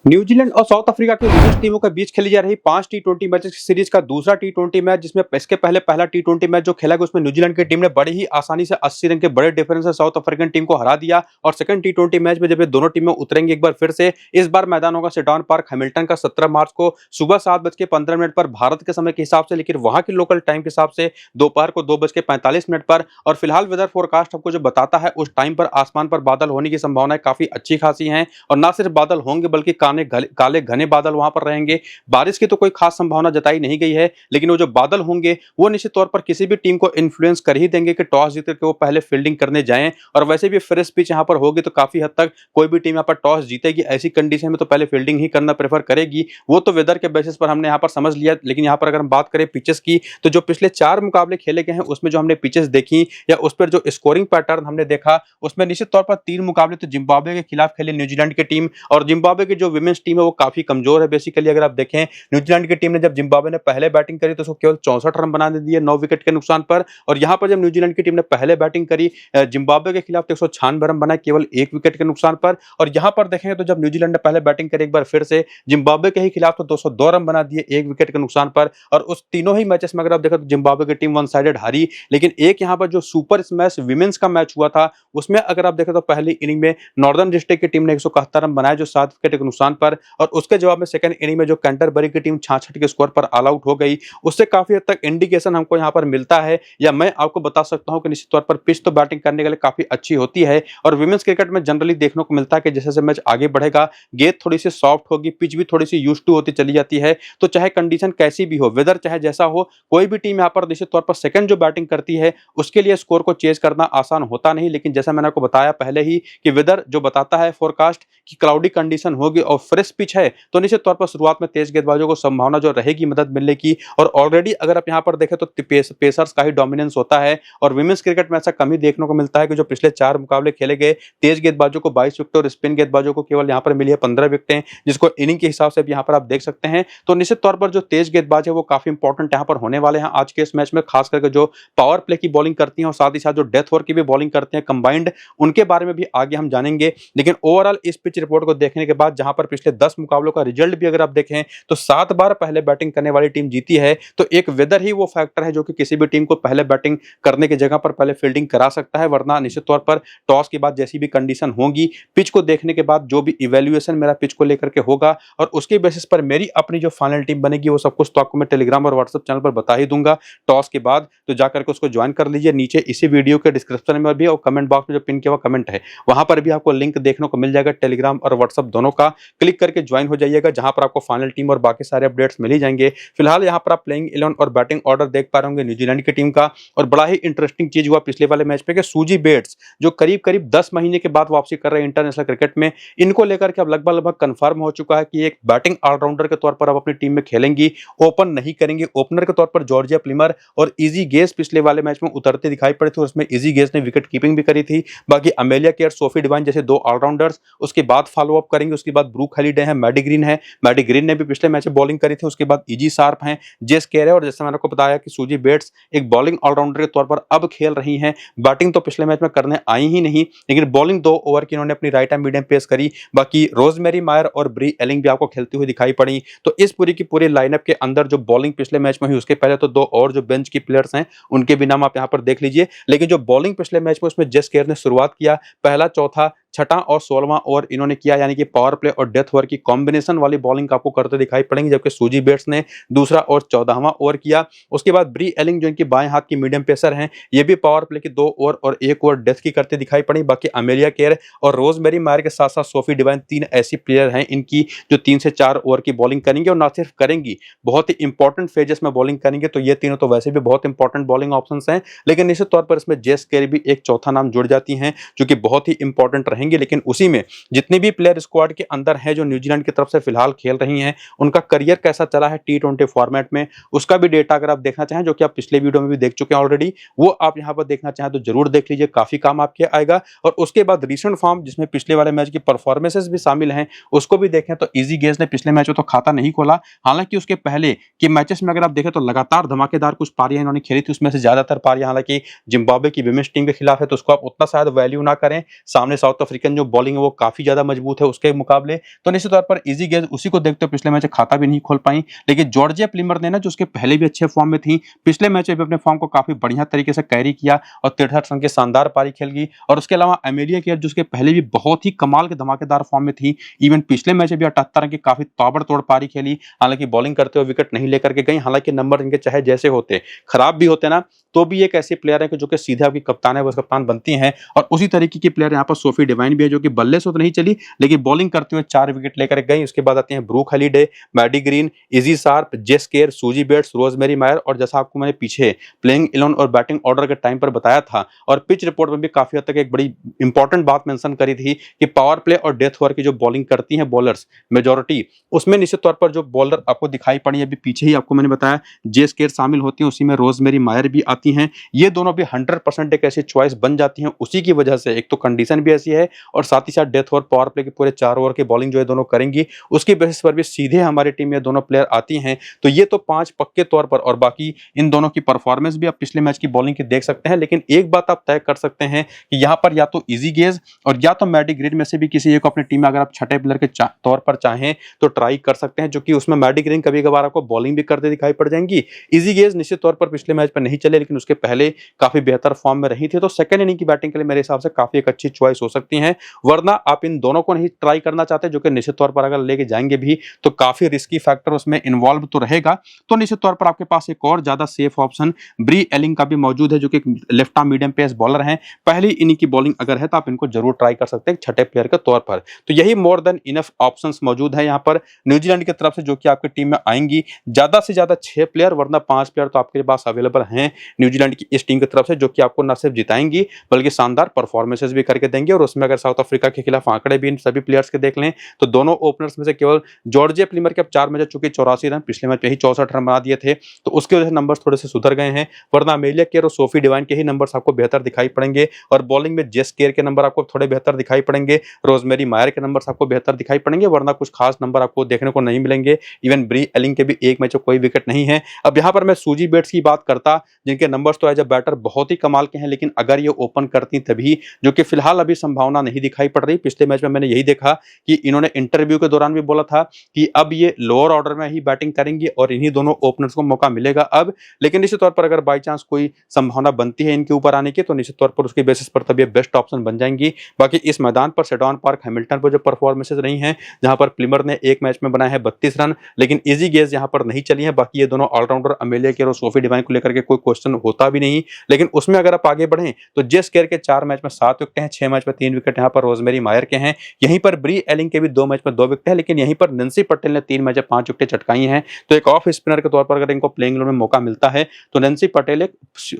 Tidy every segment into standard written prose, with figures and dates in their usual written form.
New Zealand और south Africa की विभिन्न टीमों के बीच खेली जा रही 5 टी20 मैचेस की सीरीज का दूसरा टी20 मैच, जिसमें इसके पहले पहला टी20 मैच जो खेला गया उसमें न्यूजीलैंड की टीम ने बड़ी ही आसानी से 80 रन के बड़े डिफरेंस से साउथ अफ्रीकन टीम को हरा दिया। और सेकंड टी20 मैच में जब ये दोनों टीमें उतरेंगी एक बार फिर से, इस बार मैदान होगा सेडॉन पार्क हैमिल्टन का 17 मार्च को सुबह 7:15 पर भारत के समय के हिसाब से, लेकिन वहां के लोकल टाइम के हिसाब से दोपहर को 2:45 पर। और फिलहाल वेदर फोरकास्ट आपको जो बताता है उस टाइम पर आसमान पर बादल होने की संभावनाएं काफी अच्छी खासी हैं। और ना सिर्फ बादल होंगे बल्कि काले घने बादल वहां पर रहेंगे। बारिश की तो कोई खास संभावना जताई नहीं गई है, लेकिन वो जो बादल होंगे वो निश्चित तौर पर किसी भी टीम को इन्फ्लुएंस कर ही देंगे कि टॉस जीत करके वो पहले फील्डिंग करने जाएं। और वैसे भी फ्रेश पिच यहां पर होगी तो काफी हद तक कोई भी टीम यहां पर टॉस जीतेगी ऐसी कंडीशन में तो पहले फील्डिंग ही करना प्रेफर करेगी। वो तो वेदर के बेसिस पर हमने यहां पर समझ लिया, लेकिन यहां पर अगर हम बात करें पिचेस की, तो जो पिछले 4 मुकाबले खेले गए हैं उसमें जो हमने पिचेस देखी या उस पर जो स्कोरिंग पैटर्न हमने देखा, उसमें निश्चित तौर पर 3 मुकाबले तो जिम्बाब्वे के खिलाफ खेली न्यूजीलैंड की टीम। और जिम्बाब्वे की जो विमेंस टीम है वो काफी कमजोर है। बेसिकली अगर आप देखें, न्यूजीलैंड की टीम ने जब जिम्बाब्वे ने पहले बैटिंग करी तो उसको केवल 64 रन बनाने दिए 9 विकेट के नुकसान पर। और यहां पर जब न्यूजीलैंड की टीम ने पहले बैटिंग करी जिम्बाब्वे के खिलाफ तो 196 रन बनाए केवल 1 विकेट के नुकसान पर। और यहां पर देखेंगे तो जब न्यूजीलैंड ने पहले बैटिंग करी एक बार फिर से जिम्बाब्वे के ही खिलाफ तो 202 रन बना दिए 1 विकेट के नुकसान पर। और उस तीनों ही मैचेस में अगर आप देखें तो जिम्बाब्वे की टीम वन साइडेड हारी। लेकिन एक यहां पर जो सुपर स्मैश विमेंस का मैच हुआ था उसमें अगर आप देखें तो पहली इनिंग में नॉर्दर्न डिस्ट्रिक्ट की टीम ने 171 रन बनाए जो 7 विकेट के नुकसान पर। और उसके जवाब में सेकंड इनिंग में जो कैंटरबरी की टीम 66 के स्कोर पर ऑल आउट हो गई, उससे काफी हद तक इंडिकेशन हमको यहां पर मिलता है। या मैं आपको बता सकता हूं कि निश्चित तौर पर पिच तो बैटिंग करने के लिए काफी अच्छी होती है। और विमेंस क्रिकेट में जनरली देखने को मिलता है कि जैसे जैसे मैच आगे बढ़ेगा गेंद थोड़ी सी सॉफ्ट होगी, पिच भी थोड़ी सी यूज्ड टू होती चली जाती है। तो चाहे कंडीशन कैसी भी हो, वेदर चाहे जैसा हो, कोई भी टीम यहां पर निश्चित तौर पर सेकंड जो बैटिंग करती है उसके लिए स्कोर को चेज करना आसान होता नहीं। लेकिन जैसा मैंने आपको बताया पहले ही कि वेदर जो बताता है फोरकास्ट की क्लाउडी कंडीशन होगी और फ्रेश पिच है तो निश्चित तौर पर शुरुआत में तेज गेंदबाजों को संभावना जो रहेगी मदद मिलने की। और ऑलरेडी अगर आप यहां पर देखें तो पेसर्स का ही डोमिनेंस होता है। और विमेंस क्रिकेट में ऐसा कम ही देखने को मिलता है कि जो पिछले 4 मुकाबले खेले गए तेज गेंदबाजों को 22 विकेट और स्पिन गेंदबाजों को केवल यहां पर मिली है 15 विकेटें, जिसको इनिंग के हिसाब से भी यहां पर आप देख सकते हैं। तो निश्चित तौर पर जो तेज गेंदबाज है वो काफी इंपॉर्टेंट यहां पर होने वाले हैं आज के इस मैच में, खास करके जो पावर प्ले की बॉलिंग करती हैं और साथ ही साथ जो डेथ ओवर की भी बॉलिंग करते हैं कंबाइंड, उनके बारे में भी आगे हम जानेंगे। लेकिन ओवरऑल इस पिच रिपोर्ट को देखने के बाद जहां पर पिछले 10 मुकाबलों का रिजल्ट भी अगर आप देखें तो 7 बार पहले बैटिंग करने वाली टीम जीती है। तो एक वेदर ही वो फैक्टर है जो कि किसी भी टीम को पहले बैटिंग करने की जगह पर पहले फील्डिंग करा सकता है। वरना निश्चित तौर पर टॉस के बाद जैसी भी कंडीशन होगी, पिच को देखने के बाद जो भी इवैल्यूएशन मेरा पिच को लेकर के होगा और उसके बेसिस पर मेरी अपनी जो फाइनल टीम बनेगी वो सब कुछ तो आपको मैं टेलीग्राम और व्हाट्सएप चैनल पर बता ही दूंगा टॉस के बाद। तो जाकर के उसको ज्वाइन कर लीजिए, नीचे इसी वीडियो के डिस्क्रिप्शन में भी और कमेंट बॉक्स में जो पिन किया हुआ कमेंट है वहां पर भी आपको लिंक देखने को मिल जाएगा टेलीग्राम और व्हाट्सएप दोनों का। क्लिक करके ज्वाइन हो जाइएगा जहां पर आपको फाइनल टीम और बाकी सारे अपडेट्स मिल ही जाएंगे। फिलहाल यहां पर आप प्लेइंग 11 और बैटिंग ऑर्डर देख पा रहे होंगे न्यूजीलैंड की टीम का। और बड़ा ही इंटरेस्टिंग चीज हुआ पिछले वाले मैच पे कि सूजी बेट्स जो करीब करीब 10 महीने के बाद वापसी कर रहे हैं इंटरनेशनल क्रिकेट में, इनको लेकर के अब लगभग कंफर्म हो चुका है कि एक बैटिंग ऑलराउंडर के तौर पर अब अपनी टीम में खेलेंगी, ओपन नहीं करेंगी। ओपनर के तौर पर जॉर्जिया प्लिमर और इजी गेज पिछले वाले मैच में उतरते दिखाई पड़े थे, उसमें इजी गेज ने विकेट कीपिंग भी करी थी। बाकी अमेलिया केयर, सोफी डिवाइन जैसे 2 ऑलराउंडर्स उसके बाद फॉलो अप करेंगे। उसके बाद ब्रूक हैलिडे है, मैडी ग्रीन है, मैडी ग्रीन ने भी पिछले मैच में बॉलिंग करी थी। उसके बाद इजी शार्प हैं, जेस केयर है। और जैसे मैंने आपको बताया कि सूजी बेट्स एक बॉलिंग ऑलराउंडर के तौर पर अब खेल रही हैं। बैटिंग तो पिछले मैच में करने आई ही नहीं, लेकिन बॉलिंग 2 ओवर की इन्होंने अपनी राइट हैंड मीडियम पेस करी। बाकी रोजमेरी मायर और ब्री एलिंग भी आपको खेलती हुई दिखाई पड़ी। तो इस पूरी की पूरी लाइनअप के अंदर जो बॉलिंग पिछले मैच में हुई उसके पहले तो 2 और जो बेंच की प्लेयर्स हैं उनके भी नाम आप यहां पर देख लीजिए। लेकिन जो बॉलिंग पिछले मैच में उसमें जेस केयर ने शुरुआत किया, पहला, चौथा, छठा और 16वां ओवर इन्होंने किया, यानी कि पावर प्ले और डेथ ओवर की कॉम्बिनेशन वाली बॉलिंग आपको करते दिखाई पड़ेंगे। जबकि सूजी बेट्स ने दूसरा और 14वां ओवर किया। उसके बाद ब्री एलिंग जो इनकी बाएं हाथ की मीडियम पेसर हैं, ये भी पावर प्ले की 2 ओवर और 1 ओवर डेथ की करते दिखाई पड़ी। बाकी अमेलिया केयर और रोजमेरी मायर के साथ साथ सोफी डिवाइन 3 ऐसी प्लेयर हैं इनकी जो 3 से 4 ओवर की बॉलिंग करेंगे। और ना सिर्फ करेंगी, बहुत ही इंपॉर्टेंट फेजेस में बॉलिंग करेंगे। तो ये तीनों तो वैसे भी बहुत इंपॉर्टेंट बॉलिंग ऑप्शंस हैं, लेकिन निश्चित तौर पर इसमें जेस केयर भी एक चौथा नाम जुड़ जाती हैं जो कि बहुत ही इंपॉर्टेंट रहेंगे। लेकिन उसी में जितने भी प्लेयर स्क्वाड के अंदर हैं जो न्यूजीलैंड की तरफ से फिलहाल खेल रही हैं, उनका करियर कैसा चला है टी20 फॉर्मेट में, उसका भी डेटा अगर आप देखना चाहें, जो कि आप पिछले वीडियो में भी देख चुके हैं ऑलरेडी, वो आप यहां पर देखना चाहें तो जरूर देख लीजिए, काफी काम आपके आएगा। और उसके बाद रीसेंट फॉर्म जिसमें पिछले वाले मैच की परफॉर्मेंसेस भी शामिल हैं, उसको भी देखें तो इजी गेज ने पिछले मैच में तो खाता नहीं खोला। हालांकि उसके पहले के मैचेस में अगर आप देखें तो लगातार धमाकेदार कुछ पारियां इन्होंने खेली थी, उसमें से ज्यादातर पारियां हालांकि जिम्बाब्वे की विमेंस टीम के खिलाफ है, तो उसको आप उतना शायद वैल्यू ना करें। सामने साउथ अफ्रीकन जो बॉलिंग है वो काफी ज्यादा मजबूत है उसके मुकाबले। तो निश्चित तौर पर इजी गेज उसी को देखते हुए पिछले मैच खाता भी नहीं खोल पाई। लेकिन जॉर्जिया प्लीमर ने ना, जो उसके पहले भी अच्छे फॉर्म में थी, पिछले मैच में भी अपने फॉर्म को काफी बढ़िया तरीके से कैरी किया और 63 रन के शानदार पारी खेल गई। और उसके अलावा एमेलिया केयर, जो उसके पहले भी बहुत ही कमाल के धमाकेदार फॉर्म में थी, इवन पिछले मैच में भी 78 रन की काफी ताबड़तोड़ पारी खेली। हालांकि बॉलिंग करते हुए विकेट नहीं लेकर के गई। हालांकि नंबर इनके चाहे जैसे होते, खराब भी होते ना, तो भी एक ऐसी प्लेयर है कि जो कि सीधे आपकी कप्तान है, वो कप्तान बनती हैं। और उसी तरीके की प्लेयर यहाँ पर सोफी डिवाइन भी है, जो कि बल्ले से तो नहीं चली लेकिन बॉलिंग करते हुए 4 विकेट लेकर गई। उसके बाद आती हैं Brooke Halliday, Maddy Green, Izzy Sharp, Jess Kerr, Suzie Bates, Rosemary Mair. और जैसा आपको मैंने पीछे प्लेइंग 11 और बैटिंग ऑर्डर के टाइम पर बताया था और पिच रिपोर्ट में भी काफी हद तक एक बड़ी इंपॉर्टेंट बात मेंशन करी थी कि पावर प्ले और डेथ ओवर की जो बॉलिंग करती हैं बॉलर्स मेजॉरिटी, उसमें निश्चित तौर पर जो बॉलर आपको दिखाई पड़ी, अभी पीछे ही आपको मैंने बताया जेस केयर शामिल होती हैं, उसी में रोजमेरी मायर भी आती हैं। ये दोनों भी 100% एक ऐसी चॉइस बन जाती हैं उसी की वजह से। एक तो कंडीशन भी ऐसी है और साथ ही साथ डेथ ओवर पावर प्ले के पूरे 4 ओवर की बॉलिंग जो है दोनों करेंगी, उसकी बेसिस पर भी सीधे हमारी टीम में दोनों प्लेयर आती हैं। तो ये तो 5 पक्के तौर पर, और बाकी इन दोनों की परफॉर्मेंस भी आप पिछले मैच की बॉलिंग की देख सकते हैं। लेकिन एक बात आप तय कर सकते हैं कि यहाँ पर या तो इजी गेज और या तो मैडी ग्रीन में से भी किसी एक को अपनी टीम में अगर आप छठे प्लेयर के तौर पर चाहें तो ट्राई कर सकते हैं, जो कि उसमें मैडी ग्रीन कभी कभार आपको बॉलिंग भी करते दिखाई पड़ जाएंगी। इजी गेज निश्चित तौर पर पिछले मैच पर नहीं चले लेकिन उसके पहले काफी बेहतर फॉर्म में रही थी, तो सेकंड इनिंग की बैटिंग के लिए मेरे हिसाब से काफी एक अच्छी चॉइस हो सकती है। वरना आप इन दोनों को नहीं ट्राई करना चाहते, जो कि निश्चित तौर पर अगर लेके जाएंगे भी तो काफी रिस्की फैक्टर उसमें इन्वॉल्व तो रहेगा। तो निश्चित तौर पर आपके पास एक और ज्यादा सेफ ऑप्शन ब्री एलिंग का भी मौजूद है, जो कि left arm medium pace bowler हैं। पहली इनिंग की बॉलिंग अगर है तो आप इनको जरूर ट्राई कर सकते हैं छठे प्लेयर के तौर पर। तो यही मोर देन इनफ ऑप्शंस मौजूद है यहाँ पर न्यूजीलैंड की तरफ से, जो कि आपकी टीम में आएंगी ज्यादा से ज्यादा 6 प्लेयर, वरना 5 प्लेयर तो आपके पास अवेलेबल हैं न्यूजीलैंड की इस टीम की तरफ से, जो कि आपको न सिर्फ जिताएंगी बल्कि शानदार परफॉर्मेंसेस भी करके देंगे। और उसमें अगर साउथ अफ्रीका के खिलाफ आंकड़े भी इन सभी प्लेयर्स के देख लें तो दोनों ओपनर्स में से केवल जॉर्जिया प्लीमर के अब 4 मैच चुके 84 रन, पिछले मैच में ही 64 रन बना दिए थे, तो उसकी वजह से नंबर्स थोड़े से सुधर गए हैं। वरना अमेलिया केयर और सोफी डिवाइन के ही नंबर्स आपको बेहतर दिखाई पड़ेंगे और बॉलिंग में जेस केयर के नंबर आपको थोड़े बेहतर दिखाई पड़ेंगे, रोजमेरी मायर के नंबर्स आपको बेहतर दिखाई पड़ेंगे, वरना कुछ खास नंबर आपको देखने को नहीं मिलेंगे। इवन ब्री एलिंग के भी एक मैच में कोई विकेट नहीं है। अब यहाँ पर मैं सूजी बेट्स की बात करता, जिनके नंबर्स तो एज अ बैटर बहुत ही कमाल के हैं, लेकिन अगर ये ओपन करती तभी, जो कि फिलहाल अभी संभावना नहीं दिखाई पड़ रही। पिछले मैच में मैंने यही देखा कि इन्होंने इंटरव्यू के दौरान भी बोला था कि अब ये लोअर ऑर्डर में ही बैटिंग करेंगी और इन्हीं दोनों ओपनर्स को मौका मिलेगा अब। लेकिन निश्चित तौर पर अगर बाई चांस कोई संभावना बनती है इनके ऊपर आने की तो निश्चित तौर पर उसके बेसिस पर तब ये बेस्ट ऑप्शन बन जाएंगी। बाकी इस मैदान पर सेडॉन पार्क हैमिल्टन पर जो परफॉर्मेंसेज रही हैं, जहां पर प्लीमर ने एक मैच में बनाए हैं 32 रन, लेकिन इजी गेज यहां पर नहीं चली है। बाकी ये दोनों ऑलराउंडर अमेलिया केयर और सोफी डिवाइन को लेकर के कोई क्वेश्चन होता भी नहीं। लेकिन उसमें अगर आप आगे बढ़ें तो जेस केयर के 4 मैच में 7 विकेट हैं, 6 मैच में 3 विकेट यहाँ पर रोजमेरी मायर के हैं। यहीं पर ब्री एलिंग के भी 2 मैच में 2 विकेट है, लेकिन यहीं पर नैन्सी पटेल ने 3 मैच में 5 विकेट चटकाई हैं। तो एक ऑफ स्पिनर के तौर पर अगर इनको प्लेइंग में मौका मिलता है तो नैन्सी पटेल एक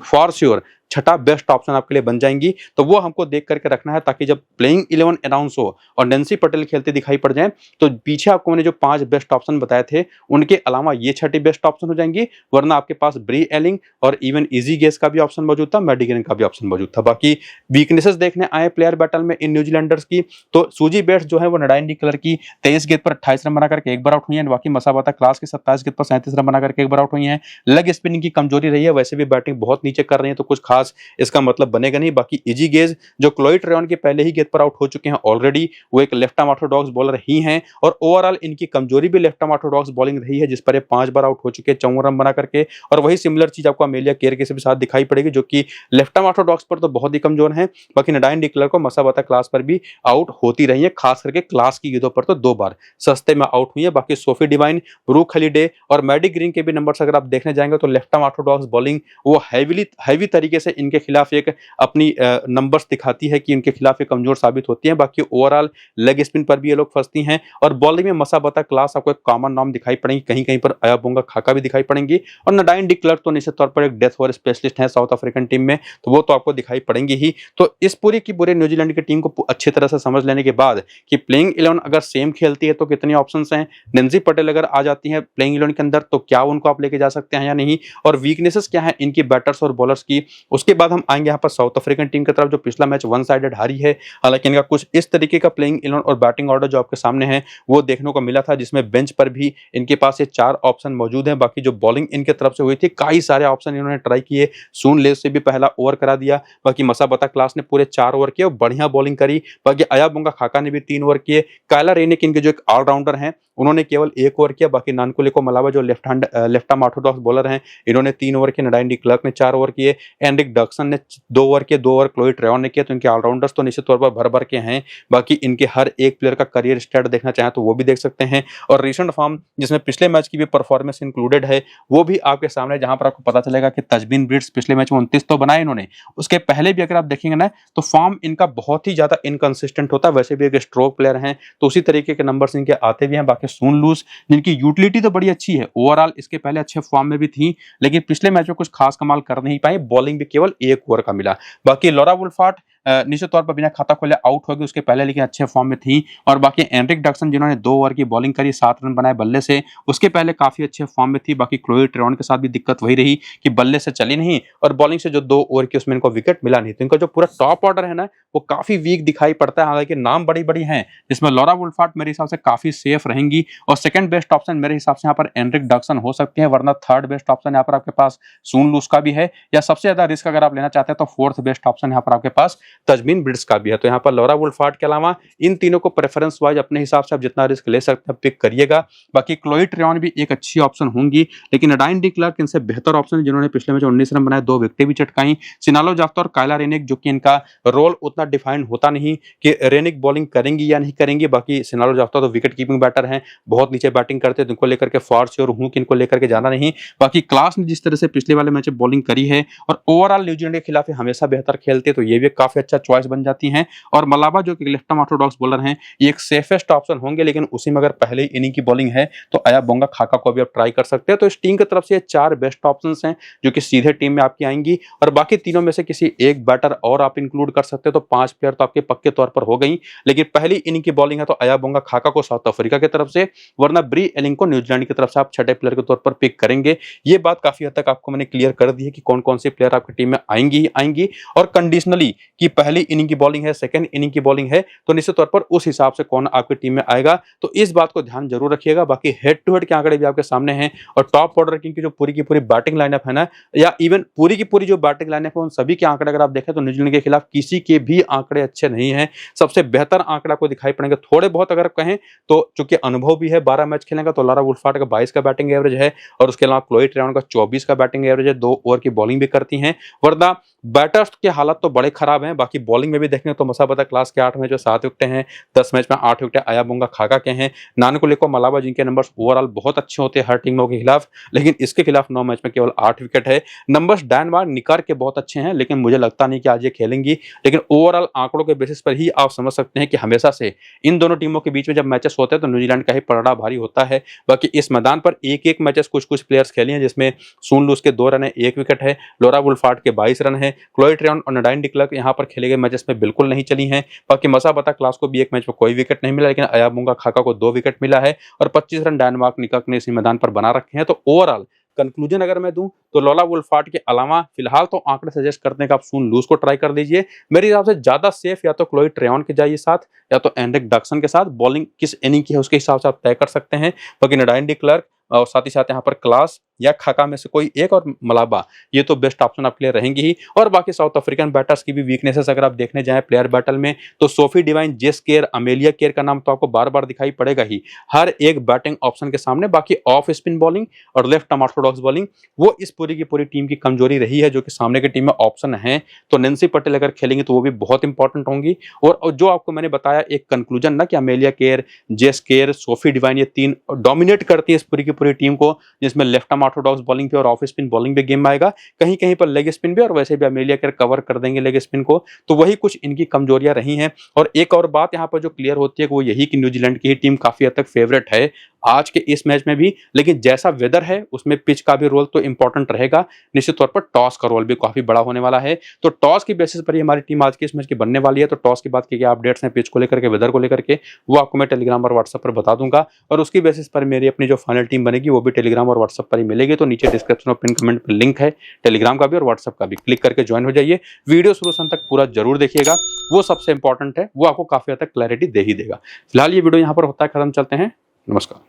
फॉर श्योर छठा बेस्ट ऑप्शन आपके लिए बन जाएंगी। तो वो हमको देख करके रखना है, ताकि जब प्लेइंग 11 अनाउंस हो और नैन्सी पटेल खेलते दिखाई पड़ जाए तो पीछे आपको मैंने जो 5 बेस्ट ऑप्शन बताए थे उनके अलावा ये छठी बेस्ट ऑप्शन हो जाएंगी। वरना आपके पास ब्री एलिंग और इवन इजी गेस का भी ऑप्शन मौजूद था, मैडी ग्रीन का भी ऑप्शन मौजूद था। बाकी वीकनेसेस देखने आए प्लेयर बैटल में इन न्यूजीलैंडर्स की, तो सूजी बेट्स जो है वो नडाइन डी कलर की 23 गेंद पर 28 रन बना करके एक बार आउट हुई है। बाकी मसाबाता क्लास की 27 गेंद पर 37 रन बना करके एक बार आउट हुई है। लेग स्पिनिंग की कमजोरी रही है, वैसे भी बैटिंग बहुत नीचे कर रही है तो कुछ खास इसका मतलब बनेगा नहीं। बाकी इजी गेज जो क्लोई ट्रेवन के पहले ही गेंद पर आउट हो चुके हैं ऑलरेडी, वो एक लेफ्ट आर्म ऑर्थोडॉक्स बॉलर ही हैं और ओवरऑल इनकी कमजोरी भी लेफ्ट आर्म ऑर्थोडॉक्स बॉलिंग रही है, जिस पर ये 5 बार आउट हो चुके हैं 54 रन बना करके। और वही सिमिलर चीज आपको अमेलिया केयर के साथ दिखाई पड़ेगी, जो कि लेफ्ट आर्म ऑर्थोडॉक्स पर तो बहुत ही कमजोर है। बाकी नडाइन डी कलर को मसाबाता क्लास पर भी आउट होती रही है, खास करके क्लास की गेंदों पर तो 2 बार सस्ते में आउट हुई है। बाकी सोफी डिवाइन, ब्रूक हॉलिडे और मैडी ग्रीन के भी नंबर्स अगर आप देखने जाएंगे तो लेफ्ट आर्म ऑर्थोडॉक्स बॉलिंग वो हैवी तरीके से इनके खिलाफ एक अपनी नंबर्स दिखाती है कि इनके खिलाफ ये कमजोर साबित होती है। बाकी ओवरऑल लेग स्पिन पर भी ये लोग फंसती हैं और बॉलिंग में मसाबाता क्लास आपको एक कॉमन नाम दिखाई पड़ेंगी, कहीं कहीं पर अयाबोंगा खाका भी दिखाई पड़ेंगी। और नडाइन डी क्लर्क तो निश्चित तौर पर एक डेथ ओवर स्पेशलिस्ट है साउथ अफ्रीकन टीम में, तो वो तो आपको दिखाई पड़ेंगी ही। तो इस पूरी की पूरी न्यूजीलैंड की टीम को अच्छी तरह से समझ लेने के बाद कि प्लेइंग 11 अगर सेम खेलती है तो कितने ऑप्शंस हैं, नैन्सी पटेल अगर आ जाती है प्लेइंग 11 के अंदर तो क्या उनको आप लेके जा सकते हैं या नहीं, और वीकनेसेस क्या है इनकी बैटर्स और बॉलर्स की, उसके बाद हम आएंगे यहाँ पर साउथ अफ्रीकन टीम की तरफ, जो पिछला मैच वन साइडेड हारी है। हालांकि इनका कुछ इस तरीके का प्लेइंग 11 और बैटिंग ऑर्डर जो आपके सामने है वो देखने को मिला था, जिसमें बेंच पर भी इनके पास ये 4 ऑप्शन मौजूद हैं। बाकी जो बॉलिंग इनके तरफ से हुई थी, कई सारे ऑप्शन इन्होंने ट्राई किए। सून ले से भी पहला ओवर करा दिया। बाकी मसाबता क्लास ने पूरे 4 ओवर किए और बढ़िया बॉलिंग करी। बाकी अयाबुंगा खाका ने भी 3 ओवर किए। कायला रेनिक इनके जो एक ऑलराउंडर हैं उन्होंने केवल 1 ओवर किया। बाकी नानकुलेको मलावा जो लेफ्ट आर्म ऑर्थोडॉक्स बॉलर हैं, इन्होंने 3 ओवर किए। नडाइन डी क्लर्क ने 4 ओवर किए। एंड्रिक डक्सन ने 2 ओवर किए, 2 ओवर क्लोई ट्रेवन ने किया। तो इनके ऑलराउंडर्स तो निश्चित तौर पर भर भर के हैं। बाकी इनके हर एक प्लेयर का करियर स्टैट देखना चाहें तो वो भी देख सकते हैं। और रिसेंट फॉर्म जिसमें पिछले मैच की भी परफॉर्मेंस इंक्लूडेड है वो भी आपके सामने, जहां पर आपको पता चलेगा कि तजबीन ब्रिट्स पिछले मैच में 29 तो बनाए इन्होंने। उसके पहले भी अगर आप देखेंगे ना तो फॉर्म इनका बहुत ही ज्यादा इनकंसिस्टेंट होता है। वैसे भी एक स्ट्रोक प्लेयर हैं तो उसी तरीके के नंबर्स इनके आते भी हैं। बाकी सून लूज जिनकी यूटिलिटी तो बड़ी अच्छी है, ओवरऑल इसके पहले अच्छे फॉर्म में भी थी, लेकिन पिछले मैच में कुछ खास कमाल कर नहीं पाए। बॉलिंग भी केवल 1 ओवर का मिला। बाकी लॉरा वुल्फार्ट निश्चित तौर पर बिना खाता खोले आउट हो गई उसके पहले, लेकिन अच्छे फॉर्म में थी। और बाकी एंड्रिक डक्सन जिन्होंने 2 ओवर की बॉलिंग करी, 7 रन बनाए बल्ले से, उसके पहले काफी अच्छे फॉर्म में थी। बाकी क्लोई ट्रेवन के साथ भी दिक्कत वही रही कि बल्ले से चली नहीं और बॉलिंग से जो 2 ओवर की उसमें इनको विकेट मिला नहीं। तो इनका जो पूरा टॉप ऑर्डर है ना वो काफी वीक दिखाई पड़ता है। हालांकि नाम बड़ी बड़ी हैं, जिसमें लॉरा वुल्फार्ट मेरे हिसाब से काफी सेफ रहेंगी और सेकंड बेस्ट ऑप्शन मेरे हिसाब से यहाँ पर एंड्रिक डक्सन हो सकते हैं। वरना थर्ड बेस्ट ऑप्शन यहाँ पर आपके पास सून लूज का भी है, या सबसे ज्यादा रिस्क अगर आप लेना चाहते हैं तो फोर्थ बेस्ट ऑप्शन यहाँ पर आपके पास तजमीन ब्रिट्स भी है। तो यहाँ पर लॉरा वुल्फार्ट के अलावा इन तीनों को प्रेफरेंस वाइज अपने हिसाब से आप जितना रिस्क ले सकते हैं पिक करिएगा। बाकी क्लोई ट्रेवन भी एक अच्छी ऑप्शन होंगी, लेकिन नडाइन डी क्लर्क इनसे बेहतर ऑप्शन है, जिन्होंने पिछले मैच 19 रन बनाए, 2 विकेटें भी चटकाई। सिनालो जाफ्ता और कायला रेनिक, जो कि इनका रोल उतना डिफाइंड होता नहीं कि रेनिक बॉलिंग करेंगी या नहीं करेंगी। बाकी सिनालो जाफ्ता तो विकेट कीपिंग बैटर हैं, बहुत नीचे बैटिंग करते हैं, इनको लेकर के फॉर श्योर हूं कि इनको लेकर के जाना नहीं। बाकी क्लास ने जिस तरह से पिछले वाले मैच में बॉलिंग करी है और ओवरऑल न्यूजीलैंड के खिलाफ हमेशा बेहतर खेलते, तो ये भी काफी अच्छा चॉइस बन जाती है। और मलाबा जो कि लेफ्ट आर्म ऑर्थोडॉक्स बॉलर हैं, ये एक सेफेस्ट ऑप्शन होंगे, लेकिन उसी में अगर पहले ही इनिंग की बॉलिंग है तो अयाबुंगा खाका को भी आप ट्राई कर सकते हैं। तो इस टीम की तरफ से 4 बेस्ट ऑप्शंस हैं जो कि सीधे टीम में आपकी आएंगी। और बाकी तीनों में से किसी एक बैटर और आप इंक्लूड कर सकते हैं, तो 5 प्लेयर तो आपके पक्के तौर पर हो गई। लेकिन पहली इनिंग की बॉलिंग है तो अयाबुंगा खाका को साउथ अफ्रीका की तरफ से, वरना ब्री एलिंग को न्यूजीलैंड की तरफ से आप छठे प्लेयर के तौर पर पिक करेंगे। ये बात काफी हद तक आपको मैंने क्लियर कर दी है कि कौन कौन से प्लेयर आपकी टीम में आएंगी। और कंडीशनली कि पहली इनिंग की बॉलिंग है, सेकंड इनिंग की बॉलिंग है, तो निश्चित तौर पर उस हिसाब से कौन आपकी टीम में आएगा, तो इस बात को ध्यान जरूर रखिएगा। बाकी हेड टू हेड के आंकड़े भी आपके सामने हैं और टॉप ऑर्डर की जो पूरी की पूरी बैटिंग लाइनअप है ना, या इवन पूरी की पूरी जो बैटिंग लाइनअप है उन सभी के आंकड़े अगर आप देखें तो न्यूजीलैंड के खिलाफ किसी के भी आंकड़े अच्छे नहीं है। सबसे बेहतर आंकड़ा को दिखाई पड़ेंगे थोड़े बहुत अगर कहें तो, चूंकि अनुभव भी है, 12 मैच खेलेगा तो लॉरा वुल्फार्ट का 22 का बैटिंग एवरेज है और उसके अलावा क्लोई ट्रेवन का 24 का बैटिंग एवरेज है, 2 ओवर की बॉलिंग भी करती हैं। वरना बैटर्स के हालात तो बड़े खराब हैं। बाकी बॉलिंग में भी देखें तो मसाबता क्लास के 8 मैच में 7 विकेटें हैं, 10 मैच में 8 विकेटें अयाबुंगा खाका के हैं। नानकुलेको मलावा जिनके नंबर्स ओवरऑल बहुत अच्छे होते हैं हर टीमों के खिलाफ, लेकिन इसके खिलाफ 9 मैच में केवल 8 विकेट है। नंबर्स डैनमार्क निकार के बहुत अच्छे हैं, लेकिन मुझे लगता नहीं कि आज ये खेलेंगी। लेकिन ओवरऑल आंकड़ों के बेसिस पर ही आप समझ सकते हैं कि हमेशा से इन दोनों टीमों के बीच में जब मैचेस होते हैं तो न्यूजीलैंड का ही पलड़ा भारी होता है। बाकी इस मैदान पर एक मैचेस कुछ प्लेयर्स खेले हैं, जिसमें सून लूज के 2 रन है, 1 विकेट है, लॉरा वुल्फार्ट के 22 रन है, क्लोई ट्रेवन और नडाइन डी क्लर्क यहाँ पर खेले गए मैचेस में बिल्कुल नहीं चली हैं। बाकी मसाबता क्लास को भी एक मैच में कोई विकेट नहीं मिला, लेकिन अयाबुंगा खाका को 2 विकेट मिला है और 25 रन डैनमार्क निकक ने इसी मैदान पर बना रखे हैं। तो ओवरऑल कंक्लूजन अगर मैं दूं तो लॉरा वुल्फार्ट के अलावा फिलहाल तो आंकड़े सजेस्ट करने का आप सून लूज को ट्राई कर दीजिए। मेरे हिसाब से ज्यादा सेफ या तो क्लोई ट्रेवन के जाइए साथ, या तो एंड्रिक डक्सन के साथ। बॉलिंग किस इनिंग की है उसके हिसाब से आप तय कर सकते हैं। बाकी नडाइन डी क्लर्क और साथ ही साथ यहाँ पर क्लास या खाका में से कोई एक और मलाबा, ये तो बेस्ट ऑप्शन आपके लिए रहेंगी ही। और बाकी साउथ अफ्रीकन बैटर्स की भी वीकनेसेस अगर आप देखने जाएं प्लेयर बैटल में, तो सोफी डिवाइन, जेस केयर, अमेलिया केयर का नाम तो आपको बार बार दिखाई पड़ेगा ही हर एक बैटिंग ऑप्शन के सामने। बाकी ऑफ स्पिन बॉलिंग और लेफ्ट आर्म ऑर्थोडॉक्स बॉलिंग वो इस पूरी की पूरी टीम की कमजोरी रही है, जो कि सामने की टीम में ऑप्शन है। तो नैन्सी पटेल अगर खेलेंगे तो वो भी बहुत इंपॉर्टेंट होंगी। और जो आपको मैंने बताया एक कंक्लूजन ना कि अमेलिया केयर, जेस केयर, सोफी डिवाइन, ये 3 डोमिनेट करती है इस पूरी की पूरी टीम को, जिसमें लेफ्ट आर्म ऑर्थोडॉक्स बॉलिंग पे और ऑफ स्पिन बॉलिंग भी गेम आएगा, कहीं कहीं पर लेग स्पिन भी, और वैसे भी अमेलिया केयर कवर कर देंगे लेग स्पिन को। तो वही कुछ इनकी कमजोरियां रही हैं। और एक और बात यहां पर जो क्लियर होती है वो यही कि न्यूजीलैंड की ही टीम काफी हद तक फेवरेट है आज के इस मैच में भी, लेकिन जैसा वेदर है उसमें पिच का भी रोल तो इंपॉर्टेंट रहेगा। निश्चित तौर पर टॉस का रोल भी काफी बड़ा होने वाला है। तो टॉस की बेसिस पर ही हमारी टीम आज के इस मैच की बनने वाली है। तो टॉस के बाद की क्या अपडेट्स हैं पिच को लेकर के, वेदर को लेकर के, वो आपको मैं टेलीग्राम और व्हाट्सएप पर बता दूंगा। और उसकी बेसिस पर मेरी अपनी जो फाइनल टीम बनेगी वो भी टेलीग्राम और व्हाट्सएप पर ही मिलेगी। तो नीचे डिस्क्रिप्शन और पिन कमेंट पर लिंक है टेलीग्राम का भी और व्हाट्सएप का भी, क्लिक करके ज्वाइन हो जाइए। वीडियो शुरू से अंत तक पूरा जरूर देखिएगा, वो सबसे इंपॉर्टेंट है, वो आपको काफी हद तक क्लैरिटी दे ही देगा। फिलहाल ये वीडियो यहाँ पर होता है खत्म, चलते हैं, नमस्कार।